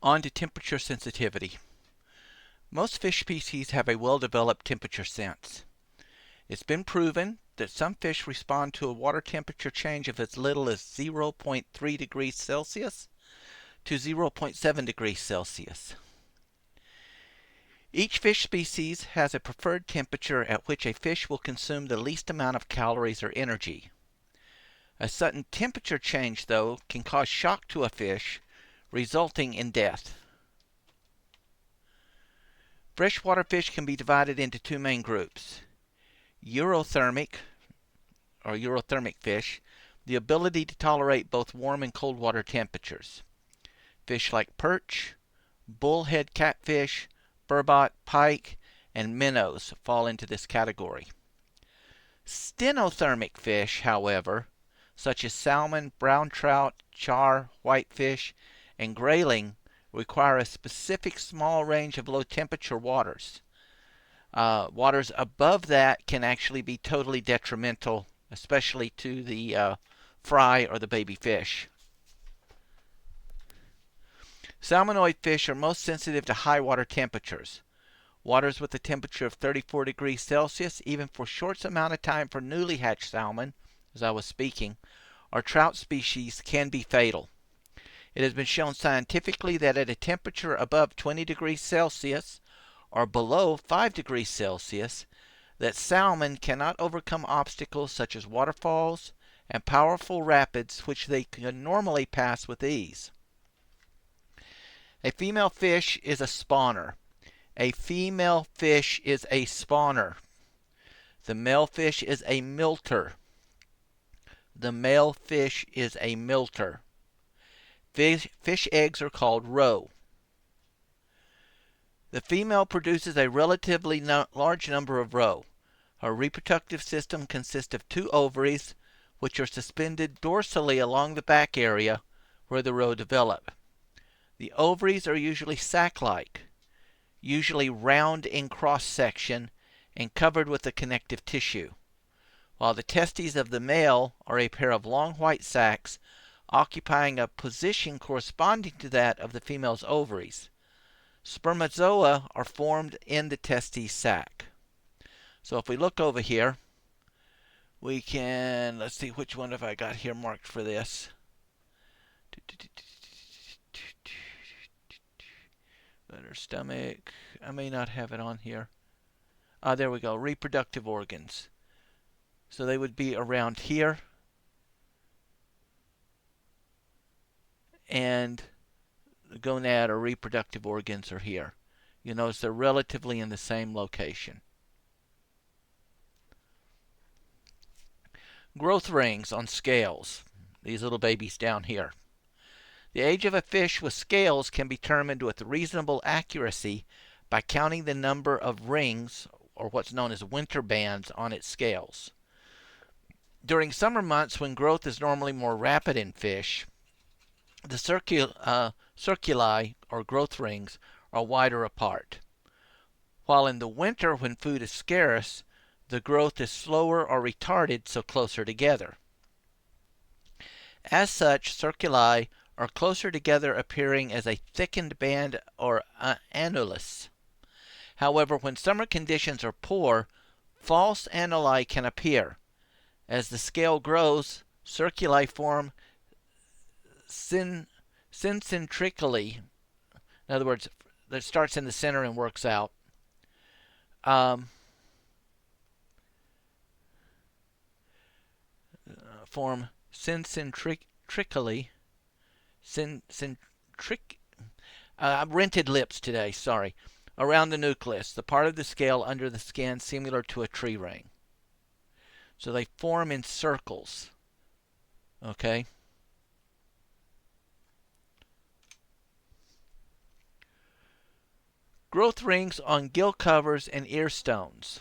On to temperature sensitivity. Most fish species have a well-developed temperature sense. It's been proven that some fish respond to a water temperature change of as little as 0.3 degrees Celsius to 0.7 degrees Celsius. Each fish species has a preferred temperature at which a fish will consume the least amount of calories or energy. A sudden temperature change, though, can cause shock to a fish, resulting in death. Freshwater fish can be divided into two main groups. Eurothermic fish, the ability to tolerate both warm and cold water temperatures. Fish like perch, bullhead catfish, burbot, pike, and minnows fall into this category. Stenothermic fish, however, such as salmon, brown trout, char, whitefish, and grayling, require a specific small range of low temperature waters. Waters above that can actually be totally detrimental, especially to the fry or the baby fish. Salmonoid fish are most sensitive to high water temperatures. Waters with a temperature of 34 degrees Celsius, even for short amount of time for newly hatched salmon, as I was speaking, or trout species can be fatal. It has been shown scientifically that at a temperature above 20 degrees Celsius or below 5 degrees Celsius, that salmon cannot overcome obstacles such as waterfalls and powerful rapids which they can normally pass with ease. A female fish is a spawner. A female fish is a spawner. The male fish is a milter. The male fish is a milter. Fish eggs are called roe. The female produces a relatively large number of roe. Her reproductive system consists of two ovaries, which are suspended dorsally along the back area where the roe develop. The ovaries are usually sac-like, usually round in cross-section and covered with a connective tissue, while the testes of the male are a pair of long white sacs occupying a position corresponding to that of the female's ovaries. Spermatozoa are formed in the testes sac. So if we look over here, we can, let's see which one have I got here marked for this. Better stomach. I may not have it on here. There we go. Reproductive organs. So they would be around here. And the gonad or reproductive organs are here. You notice they're relatively in the same location. Growth rings on scales. These little babies down here. The age of a fish with scales can be determined with reasonable accuracy by counting the number of rings, or what's known as winter bands, on its scales. During summer months, when growth is normally more rapid in fish, the circuli, or growth rings, are wider apart. While in the winter, when food is scarce, the growth is slower or retarded, so closer together. As such, circuli are closer together, appearing as a thickened band or annulus. However, when summer conditions are poor, false annuli can appear. As the scale grows, circuli form syncentrically. In other words, that starts in the center and works out. Form syncentrically. Rented lips today, sorry. Around the nucleus, the part of the scale under the skin similar to a tree ring. So they form in circles. Okay? Growth rings on gill covers and ear stones.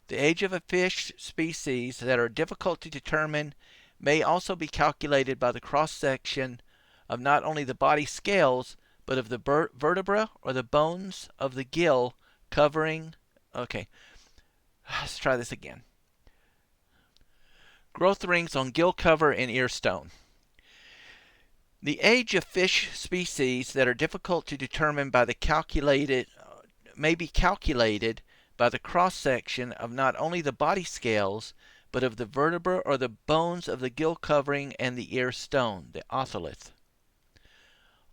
The age of a fish species that are difficult to determine may also be calculated by the cross-section of not only the body scales, but of the vertebra or the bones of the gill covering. Okay, let's try this again. Growth rings on gill cover and ear stone. The age of fish species that are difficult to determine by the may be calculated by the cross-section of not only the body scales, but of the vertebra or the bones of the gill covering and the ear stone, the otolith.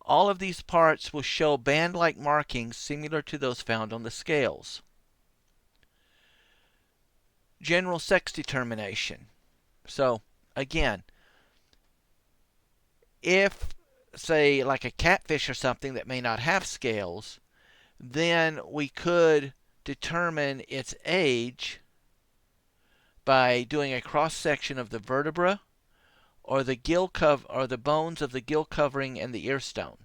All of these parts will show band-like markings similar to those found on the scales. General sex determination. So, again, if, say, like a catfish or something that may not have scales, then we could determine its age by doing a cross-section of the vertebra or the bones of the gill covering and the ear stone.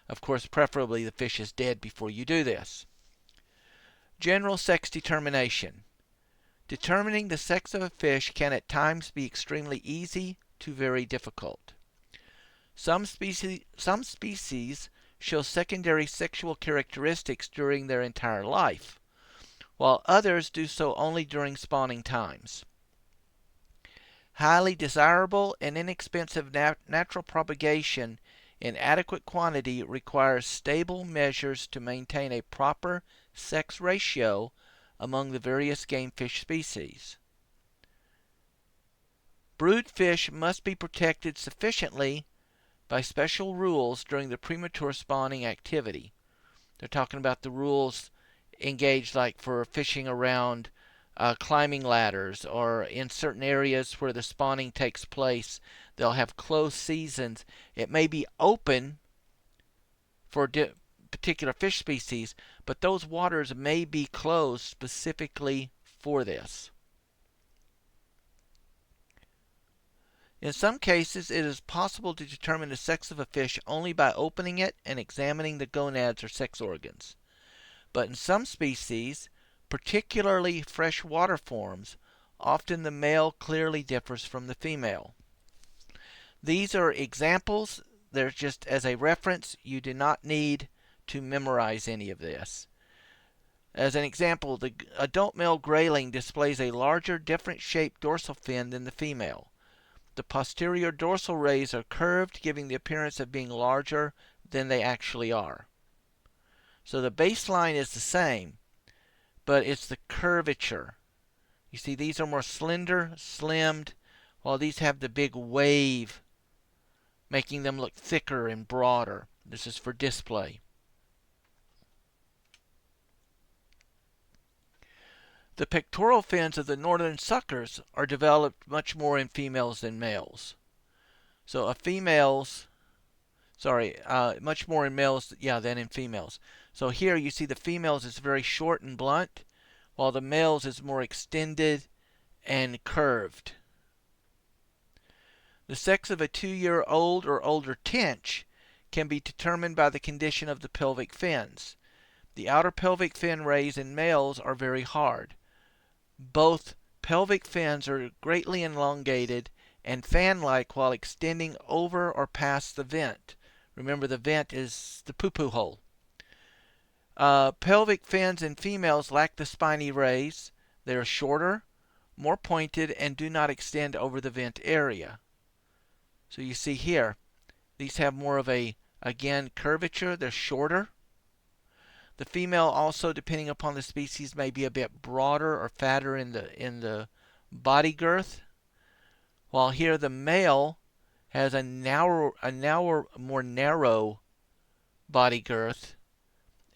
Of course, preferably the fish is dead before you do this. General sex determination. Determining the sex of a fish can at times be extremely easy to very difficult. Some species show secondary sexual characteristics during their entire life, while others do so only during spawning times. Highly desirable and inexpensive natural propagation in adequate quantity requires stable measures to maintain a proper sex ratio among the various game fish species. Brood fish must be protected sufficiently by special rules during the premature spawning activity. They're talking about the rules engaged like for fishing around climbing ladders, or in certain areas where the spawning takes place, they'll have closed seasons. It may be open for particular fish species, but those waters may be closed specifically for this. In some cases, it is possible to determine the sex of a fish only by opening it and examining the gonads or sex organs. But in some species, particularly freshwater forms, often the male clearly differs from the female. These are examples. They're just as a reference. You do not need to memorize any of this. As an example, the adult male grayling displays a larger, different-shaped dorsal fin than the female. The posterior dorsal rays are curved, giving the appearance of being larger than they actually are. So the baseline is the same, but it's the curvature. You see, these are more slender, slimmed, while these have the big wave, making them look thicker and broader. This is for display. The pectoral fins of the northern suckers are developed much more in females than males. So much more in males, than in females. So here you see the females is very short and blunt, while the males is more extended and curved. The sex of a 2-year-old or older tench can be determined by the condition of the pelvic fins. The outer pelvic fin rays in males are very hard. Both pelvic fins are greatly elongated and fan-like while extending over or past the vent. Remember, the vent is the poo-poo hole. Pelvic fins in females lack the spiny rays. They are shorter, more pointed, and do not extend over the vent area. So you see here, these have more of a, again, curvature. They're shorter. The female also, depending upon the species, may be a bit broader or fatter in the body girth, while here the male has a more narrow body girth,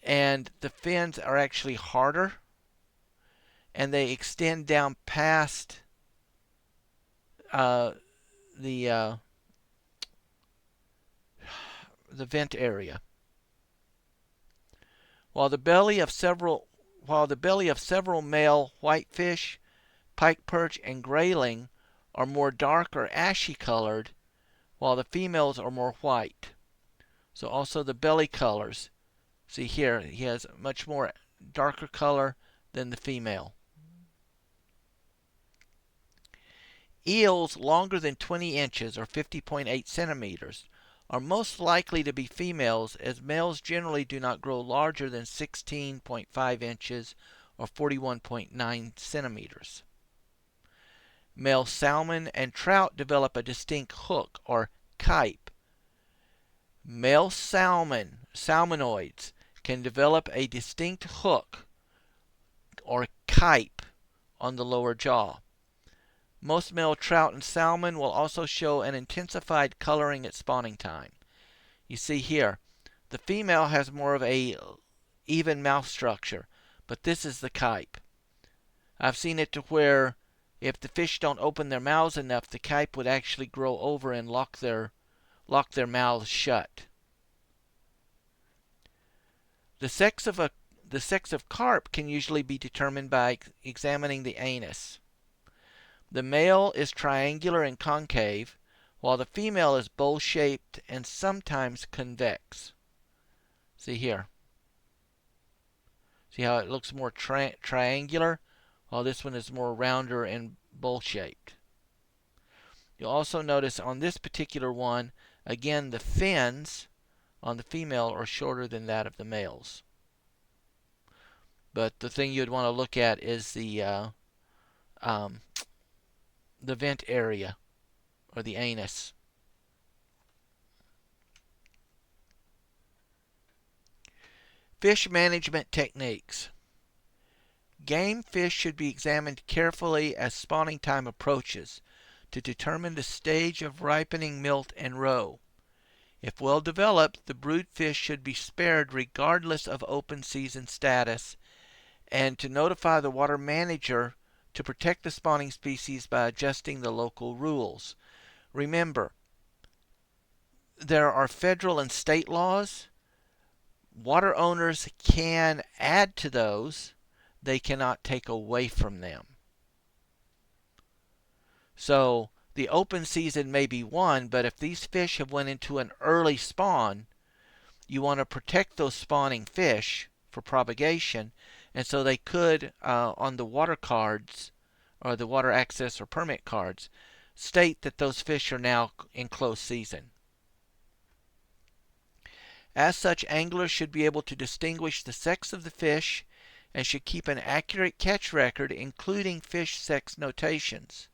and the fins are actually harder, and they extend down past the vent area. While the belly of several male whitefish, pike perch, and grayling are more dark or ashy colored, while the females are more white. So also the belly colors. See here, he has much more darker color than the female. Eels longer than 20 inches or 50.8 centimeters are most likely to be females, as males generally do not grow larger than 16.5 inches or 41.9 centimeters. Male salmon and trout develop a distinct hook or kype Male salmonoids, can develop a distinct hook or kype on the lower jaw. Most male trout and salmon will also show an intensified coloring at spawning time. You see here, the female has more of a even mouth structure, but this is the kype. I've seen it to where if the fish don't open their mouths enough, the kype would actually grow over and lock their mouths shut. The sex of carp can usually be determined by examining the anus. The male is triangular and concave, while the female is bowl-shaped and sometimes convex. See here. See how it looks more triangular, while this one is more rounder and bowl-shaped. You'll also notice on this particular one, again, the fins on the female are shorter than that of the males. But the thing you'd want to look at is the vent area, or the anus. Fish management techniques. Game fish should be examined carefully as spawning time approaches to determine the stage of ripening milt and roe. If well developed, the brood fish should be spared regardless of open season status, and to notify the water manager to protect the spawning species by adjusting the local rules. Remember, there are federal and state laws. Water owners can add to those. They cannot take away from them. So the open season may be one, but if these fish have went into an early spawn, you want to protect those spawning fish for propagation, and so they could, on the water cards, or the water access or permit cards, state that those fish are now in close season. As such, anglers should be able to distinguish the sex of the fish and should keep an accurate catch record, including fish sex notations.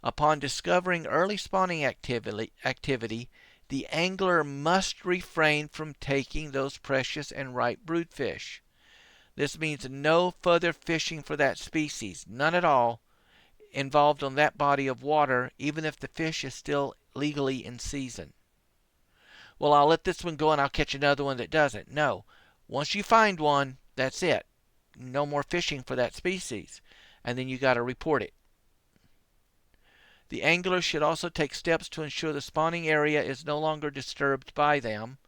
Upon discovering early spawning activity, the angler must refrain from taking those precious and ripe brood fish. This means no further fishing for that species, none at all, involved on that body of water, even if the fish is still legally in season. Well, I'll let this one go and I'll catch another one that doesn't. No. Once you find one, that's it. No more fishing for that species. And then you got to report it. The angler should also take steps to ensure the spawning area is no longer disturbed by them,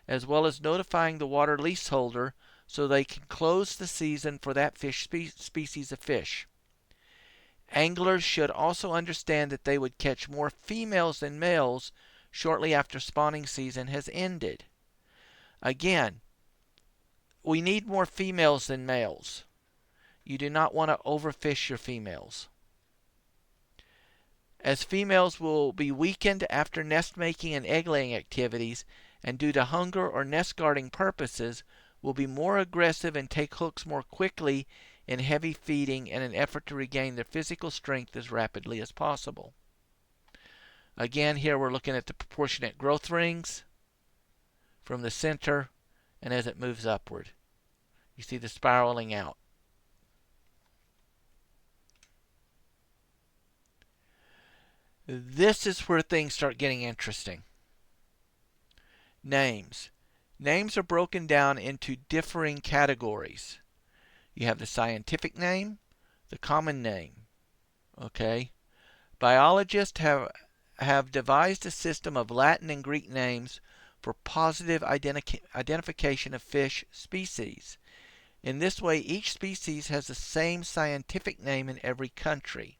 as well as notifying the water leaseholder so they can close the season for that fish species of fish. Anglers should also understand that they would catch more females than males shortly after spawning season has ended. Again, we need more females than males. You do not want to overfish your females, as females will be weakened after nest making and egg laying activities, and due to hunger or nest guarding purposes will be more aggressive and take hooks more quickly in heavy feeding in an effort to regain their physical strength as rapidly as possible. Again, here we're looking at the proportionate growth rings from the center and as it moves upward. You see the spiraling out. This is where things start getting interesting. Names. Names are broken down into differing categories. You have the scientific name, the common name. Okay? Biologists have devised a system of Latin and Greek names for positive identification of fish species. In this way, each species has the same scientific name in every country.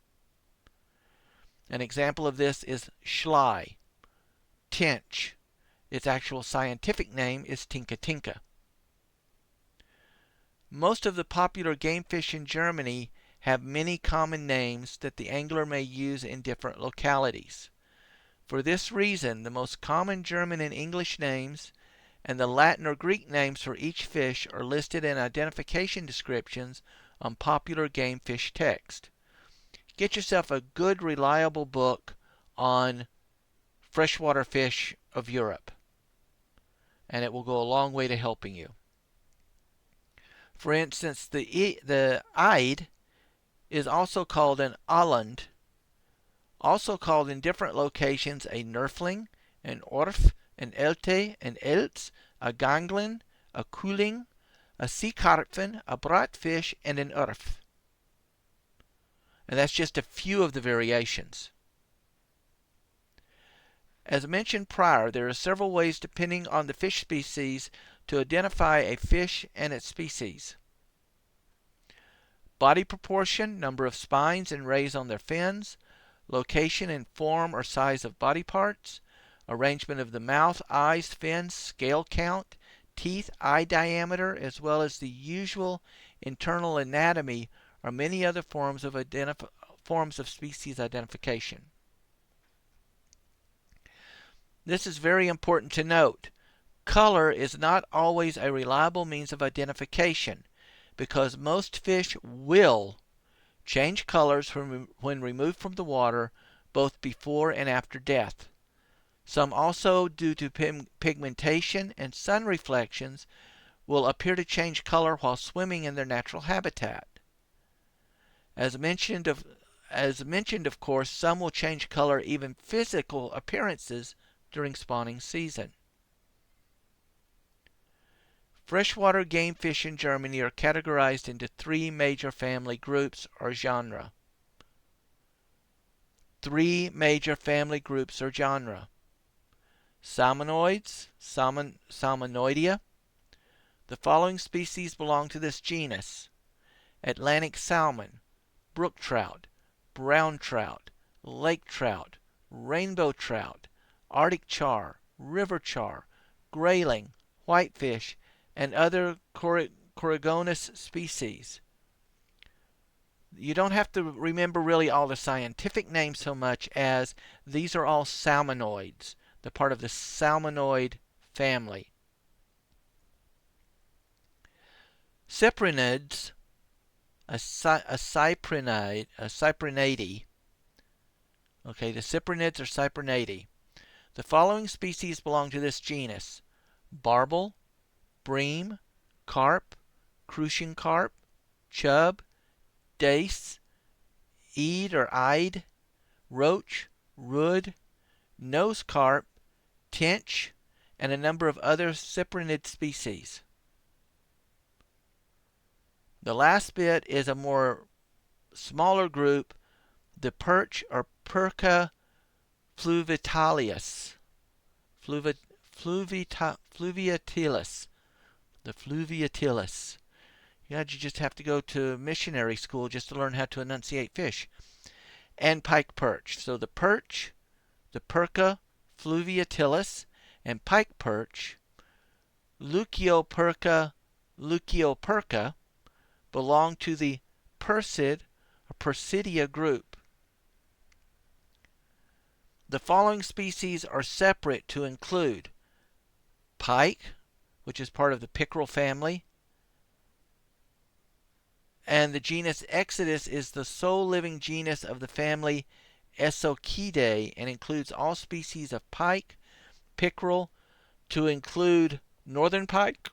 An example of this is schley, tench. Its actual scientific name is tinka tinka. Most of the popular game fish in Germany have many common names that the angler may use in different localities. For this reason, the most common German and English names and the Latin or Greek names for each fish are listed in identification descriptions on popular game fish text. Get yourself a good, reliable book on freshwater fish of Europe. and it will go a long way to helping you. For instance, the Eid is also called an Alland, also called in different locations a Nerfling, an Orf, an Elte, an Elts, a Ganglin, a Kuling, a Seekarpfen, a Bratfisch, and an Urf. And that's just a few of the variations. As mentioned prior, there are several ways depending on the fish species to identify a fish and its species. Body proportion, number of spines and rays on their fins, location and form or size of body parts, arrangement of the mouth, eyes, fins, scale count, teeth, eye diameter, as well as the usual internal anatomy or many other forms of species identification. This is very important to note. Color is not always a reliable means of identification because most fish will change colors when removed from the water both before and after death. Some also, due to pigmentation and sun reflections, will appear to change color while swimming in their natural habitat. As mentioned, of course, some will change color, even physical appearances, during spawning season. Freshwater game fish in Germany are categorized into three major family groups or genera. Three major family groups or genera. Salmonoids, Salmonoidea. The following species belong to this genus: Atlantic salmon, brook trout, brown trout, lake trout, rainbow trout, Arctic char, river char, grayling, whitefish, and other Coregonus species. You don't have to remember really all the scientific names so much as these are all salmonoids. They're part of the salmonoid family. Cyprinids, a cyprinidae. Okay, the cyprinids are cyprinidae. The following species belong to this genus: barbel, bream, carp, crucian carp, chub, dace, eid or eyed, roach, rood, nose carp, tench, and a number of other cyprinid species. The last bit is a more smaller group, the perch or Perca fluviatilis. Fluviatilis. The fluviatilis. You just have to go to missionary school just to learn how to enunciate fish. And pike perch. So the perch, the Perca fluviatilis, and pike perch, Leucioperca leucioperca, belong to the Persid or Persidia group. The following species are separate to include pike, which is part of the pickerel family, and the genus Exodus is the sole living genus of the family Esochidae and includes all species of pike, pickerel, to include northern pike,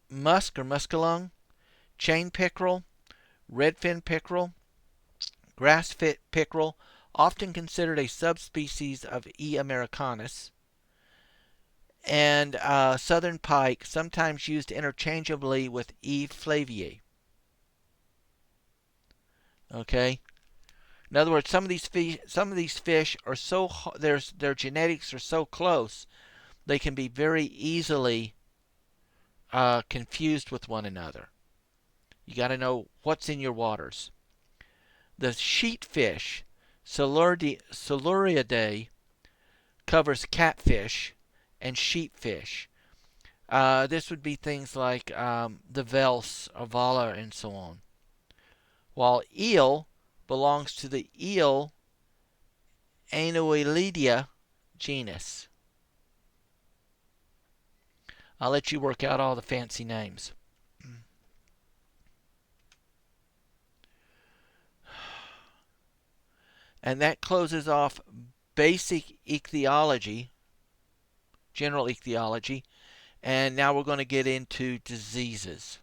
musk or muskellunge, chain pickerel, redfin pickerel, grass-fit pickerel, often considered a subspecies of E. americanus, and southern pike, sometimes used interchangeably with E. flaviae. Okay. In other words, some of these fish are so their genetics are so close, they can be very easily confused with one another. You got to know what's in your waters. The sheetfish, Siluridae, covers catfish and sheepfish. This would be things like the Vels, Avala, and so on. While eel belongs to the eel Anoelidea genus. I'll let you work out all the fancy names. And that closes off basic ichthyology, general ichthyology. And now we're going to get into diseases.